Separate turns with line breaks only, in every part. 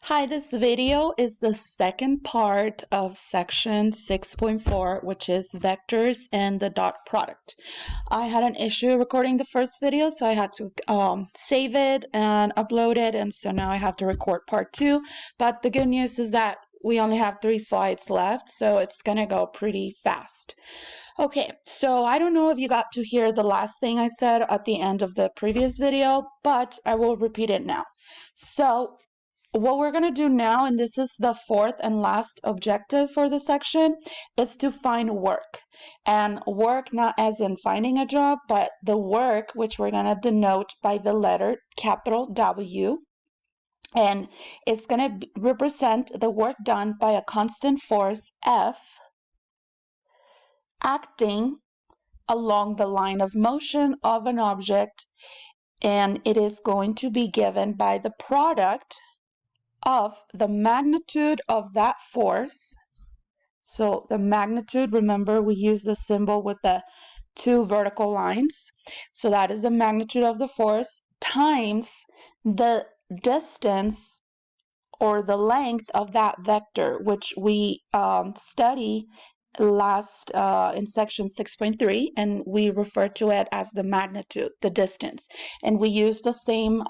Hi, this video is the second part of section 6.4, which is vectors and the dot product. I had an issue recording the first video, so I had to save it and upload it, and so now I have to record part 2. But the good news is that we only have 3 slides left, so it's gonna go pretty fast. Okay, so I don't know if you got to hear the last thing I said at the end of the previous video, but I will repeat it now. So what we're going to do now, and this is the fourth and last objective for the section, is to find work. And work not as in finding a job, but the work which we're going to denote by the letter capital W. And it's going to represent the work done by a constant force F acting along the line of motion of an object, and it is going to be given by the product of the magnitude of that force. So the magnitude, remember we use the symbol with the 2 vertical lines. So that is the magnitude of the force times the distance or the length of that vector, which we study last in section 6.3, and we refer to it as the magnitude, the distance. And we use the same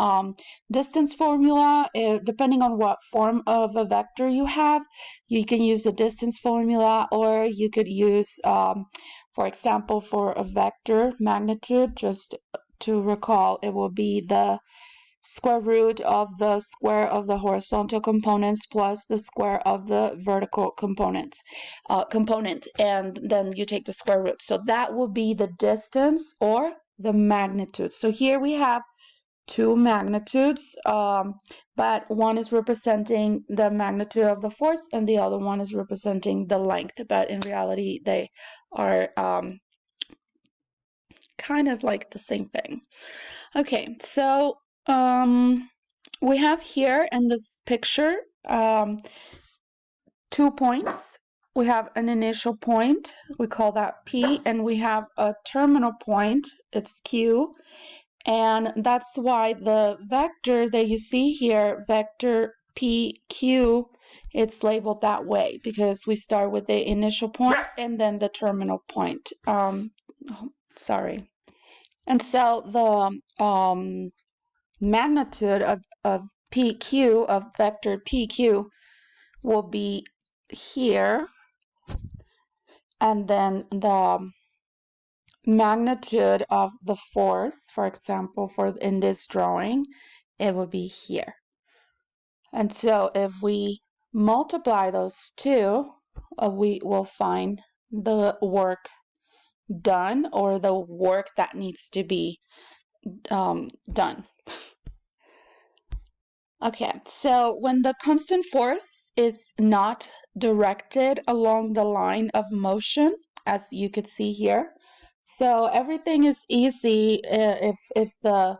distance formula depending on what form of a vector you have. You can use the distance formula, or you could use, for example, for a vector magnitude, just to recall, it will be the square root of the square of the horizontal components plus the square of the vertical component, and then you take the square root. So that will be the distance or the magnitude. So here we have 2 magnitudes, but one is representing the magnitude of the force and the other one is representing the length, but in reality they are kind of like the same thing. Okay, so we have here in this picture 2 points. We have an initial point, we call that P, and we have a terminal point, it's Q, and that's why the vector that you see here, vector PQ, it's labeled that way because we start with the initial point and then the terminal point. Sorry. And so the magnitude of PQ, of vector PQ, will be here, and then the magnitude of the force, for example, in this drawing, it will be here. And so if we multiply those two, we will find the work done, or the work that needs to be done. Okay, so when the constant force is not directed along the line of motion, as you could see here, so everything is easy if the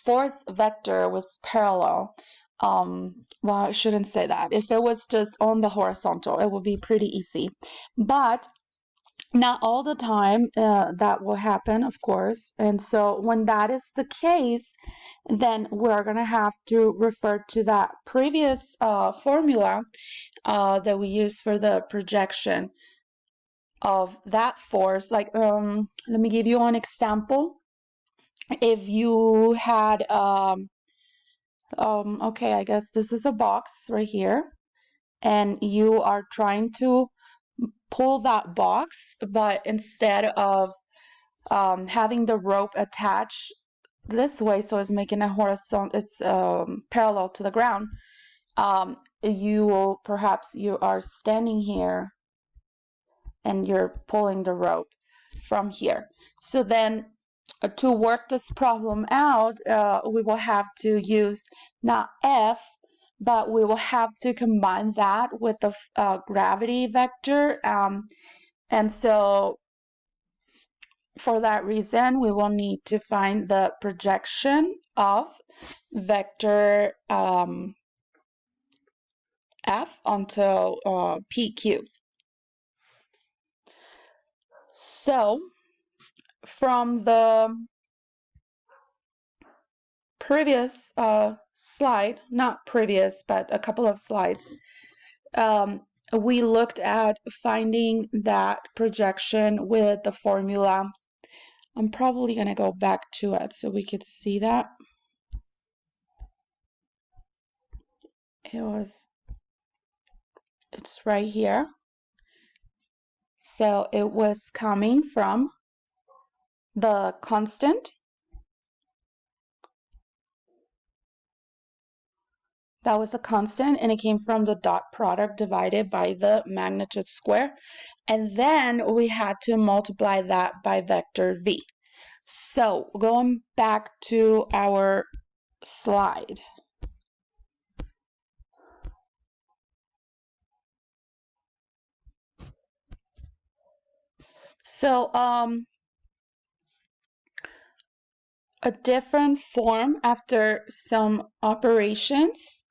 fourth vector was parallel. Well, I shouldn't say that. If it was just on the horizontal, it would be pretty easy. But not all the time that will happen, of course. And so when that is the case, then we're going to have to refer to that previous formula that we use for the projection of that force. Like, let me give you an example. If you had, okay, I guess this is a box right here, and you are trying to pull that box, but instead of having the rope attached this way, so it's making a horizontal, it's parallel to the ground, perhaps you are standing here and you're pulling the rope from here. So then to work this problem out, we will have to use not F, but we will have to combine that with the gravity vector. And so for that reason, we will need to find the projection of vector F onto PQ. So from the previous slide, not previous, but a couple of slides, we looked at finding that projection with the formula. I'm probably going to go back to it so we could see that. It's right here. So it was coming from the constant. That was a constant, and it came from the dot product divided by the magnitude square. And then we had to multiply that by vector v. So going back to our slide. So a different form after some operations,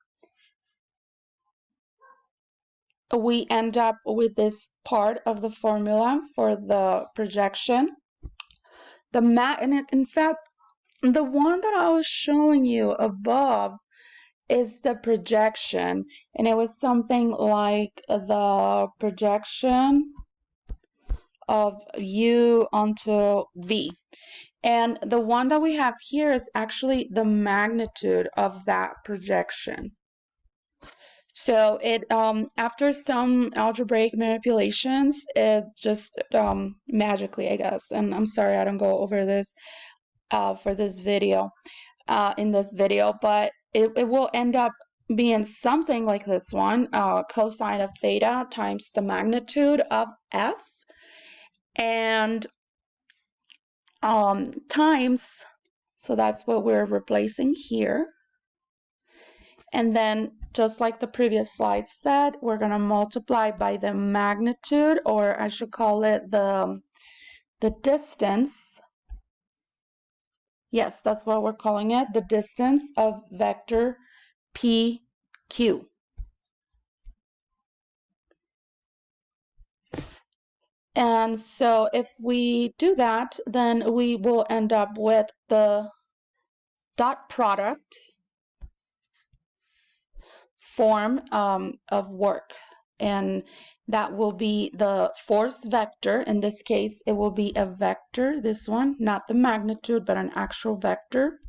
we end up with this part of the formula for the projection. And in fact, the one that I was showing you above is the projection, and it was something like the projection of u onto v. And the one that we have here is actually the magnitude of that projection. So it after some algebraic manipulations, it just magically, I guess, and I'm sorry I don't go over this for this video, in this video, but it will end up being something like this one, cosine of theta times the magnitude of f, and times, so that's what we're replacing here. And then, just like the previous slide said, we're going to multiply by the magnitude, or I should call it the distance. Yes, that's what we're calling it, the distance of vector PQ. And so if we do that, then we will end up with the dot product form of work, and that will be the force vector. In this case, it will be a vector, this one, not the magnitude, but an actual vector.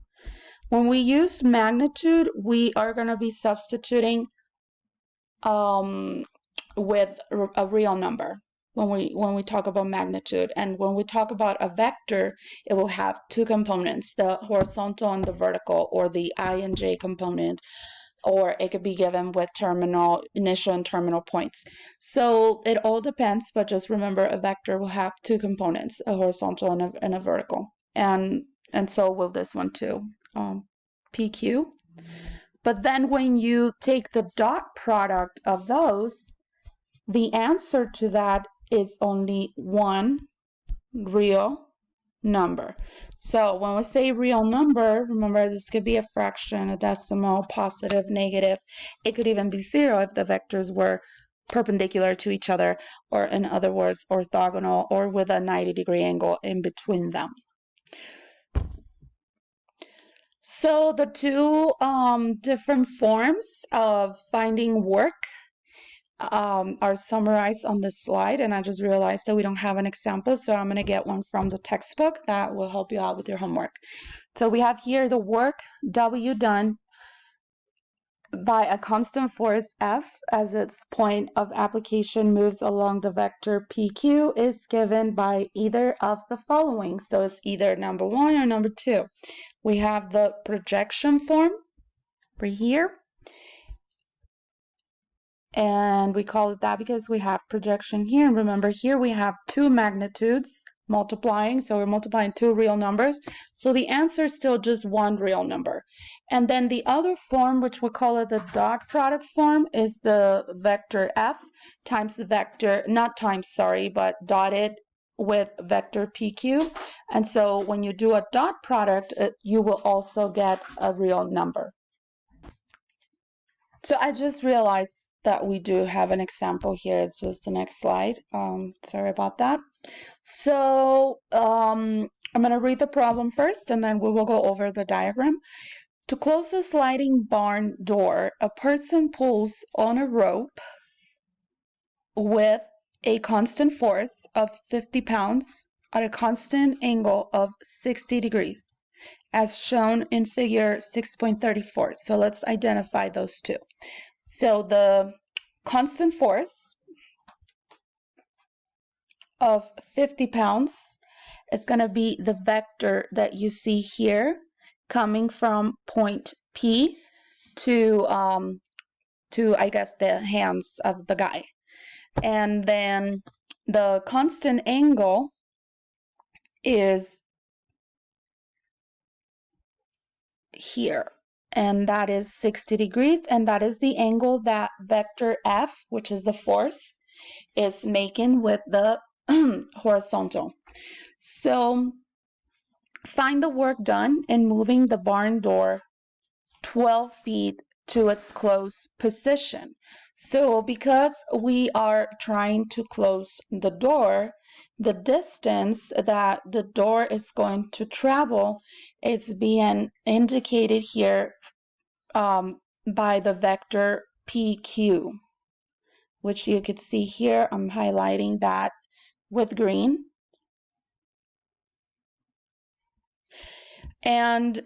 When we use magnitude, we are going to be substituting with a real number when we talk about magnitude. And when we talk about a vector, it will have two components, the horizontal and the vertical, or the I and j component, or it could be given with initial and terminal points. So it all depends, but just remember a vector will have two components, a horizontal and a vertical. And so will this one too, PQ. But then when you take the dot product of those, the answer to that is only one real number. So when we say real number, remember this could be a fraction, a decimal, positive, negative. It could even be zero if the vectors were perpendicular to each other, or in other words, orthogonal, or with a 90-degree angle in between them. So the two different forms of finding work are summarized on this slide, and I just realized that we don't have an example, so I'm going to get one from the textbook that will help you out with your homework. So we have here the work W done by a constant force F as its point of application moves along the vector PQ is given by either of the following. So it's either number 1 or number 2. We have the projection form right here. And we call it that because we have projection here. And remember, here we have two magnitudes multiplying. So we're multiplying two real numbers. So the answer is still just one real number. And then the other form, which we call it the dot product form, is the vector F times the vector, not times, sorry, but dotted with vector PQ. And so when you do a dot product, you will also get a real number. So I just realized that we do have an example here. It's just the next slide. Sorry about that. So I'm going to read the problem first, and then we will go over the diagram. To close a sliding barn door, a person pulls on a rope with a constant force of 50 pounds at a constant angle of 60 degrees, as shown in figure 6.34. So let's identify those two. So the constant force of 50 pounds is going to be the vector that you see here coming from point P to I guess the hands of the guy. And then the constant angle is here, and that is 60 degrees, and that is the angle that vector F, which is the force, is making with the horizontal. So find the work done in moving the barn door 12 feet to its closed position. So because we are trying to close the door, the distance that the door is going to travel is being indicated here by the vector PQ, which you could see here. I'm highlighting that with green. And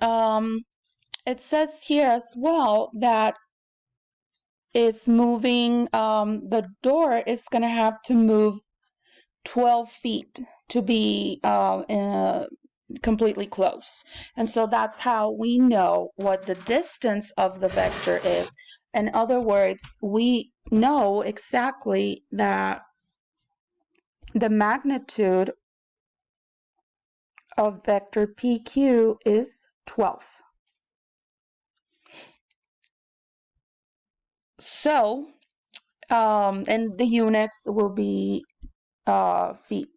it says here as well that it's moving, the door is going to have to move 12 feet to be completely close. And so that's how we know what the distance of the vector is. In other words, we know exactly that the magnitude of vector PQ is 12. So, and the units will be feet.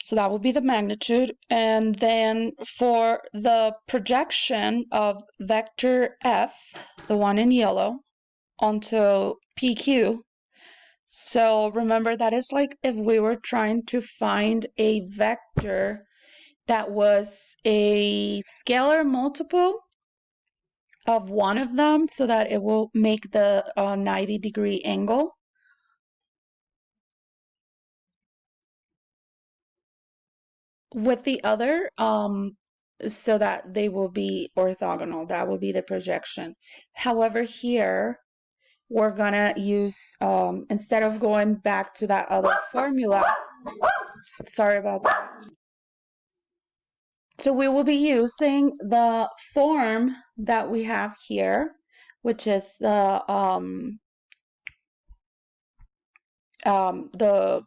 So that will be the magnitude. And then for the projection of vector F, the one in yellow, onto PQ. So remember, that is like if we were trying to find a vector that was a scalar multiple of one of them so that it will make the 90-degree angle. With the other, so that they will be orthogonal. That will be the projection. However, here we're gonna use, instead of going back to that other formula, sorry about that. So we will be using the form that we have here, which is the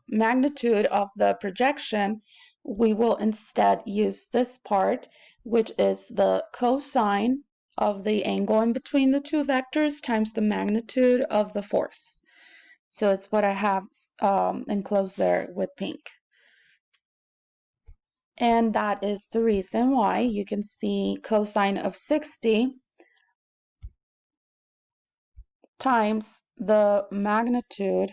magnitude of the projection. We will instead use this part, which is the cosine of the angle in between the two vectors times the magnitude of the force. So it's what I have enclosed there with pink. And that is the reason why you can see cosine of 60 times the magnitude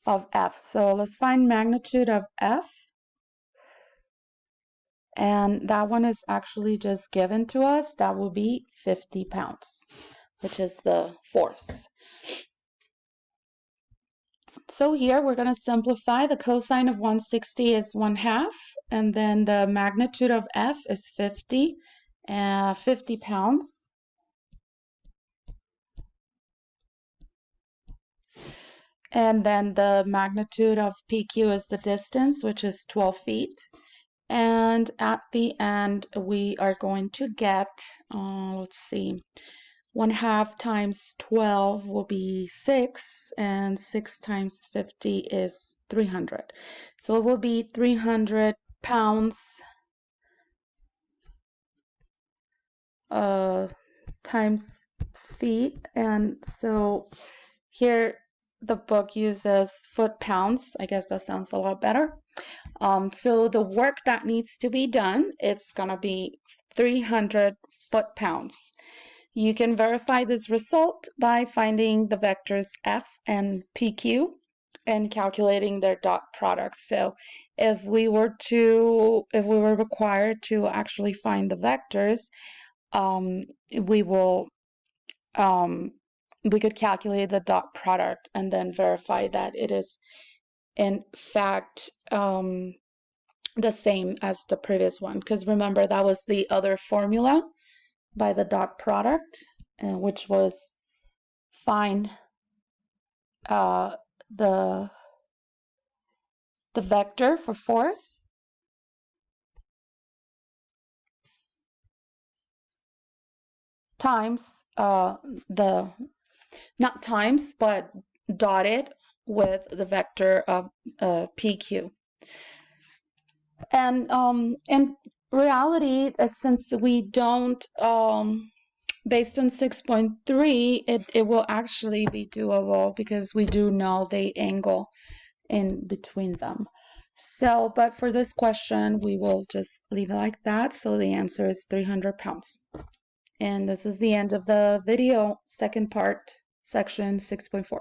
of F. So let's find magnitude of F. And that one is actually just given to us. That will be 50 pounds, which is the force. So here we're going to simplify. The cosine of 160 is 1/2, and then the magnitude of F is 50 pounds. And then the magnitude of PQ is the distance, which is 12 feet. And at the end, we are going to get, let's see, 1/2 times 12 will be 6, and 6 times 50 is 300. So it will be 300 pounds times feet. And so here the book uses foot-pounds. I guess that sounds a lot better. So the work that needs to be done, it's gonna be 300 foot-pounds. You can verify this result by finding the vectors F and PQ and calculating their dot products. So if we were required to actually find the vectors, we will we could calculate the dot product and then verify that it is in fact the same as the previous one, because remember that was the other formula by the dot product, which was find the vector for force times not times, but dotted with the vector of PQ. And in reality, since we don't, based on 6.3, it will actually be doable because we do know the angle in between them. So, but for this question, we will just leave it like that. So the answer is 300 pounds. And this is the end of the video, second part, section 6.4.